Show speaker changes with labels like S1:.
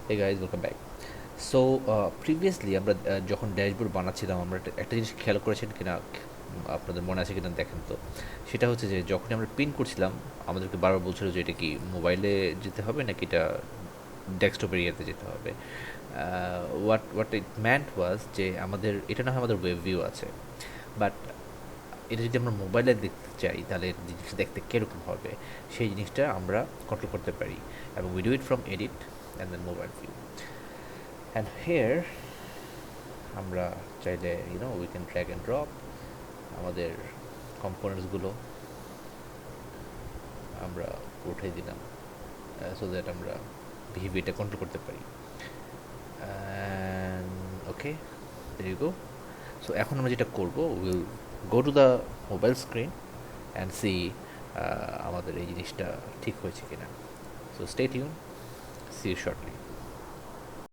S1: হে guys, welcome back. So previously আমরা যখন dashboard বানাচ্ছিলাম, আমরা একটা জিনিস খেয়াল করেছেন কিনা, আপনাদের মনে আছে কিনা দেখেন তো। সেটা হচ্ছে যে যখনই আমরা প্রিন্ট করছিলাম, আমাদেরকে বারবার বলছিল যে এটা কি মোবাইলে যেতে হবে নাকি এটা ডেস্কটপের ইয়েতে যেতে হবে। হোয়াট হোয়াট ইট ম্যান্ট ওয়াজ যে আমাদের এটা না হয় আমাদের ওয়েব ভিউ আছে, বাট এটা যদি আমরা মোবাইলে দেখতে চাই তাহলে জিনিসটা দেখতে কীরকম হবে সেই জিনিসটা আমরা কন্ট্রোল করতে পারি, এবং we do it from edit and then mobile view. And here আমরা চাইলে we can drag and drop আমাদের কম্পোনেন্টসগুলো আমরা উঠাই দিলাম, সো দ্যাট আমরা বিহেভিয়ারটা কন্ট্রোল করতে পারি। And okay, there you go. So এখন আমরা যেটা করব, will go to the mobile screen and see আমাদের এই জিনিসটা ঠিক হয়েছে কিনা। So stay tune, see you shortly.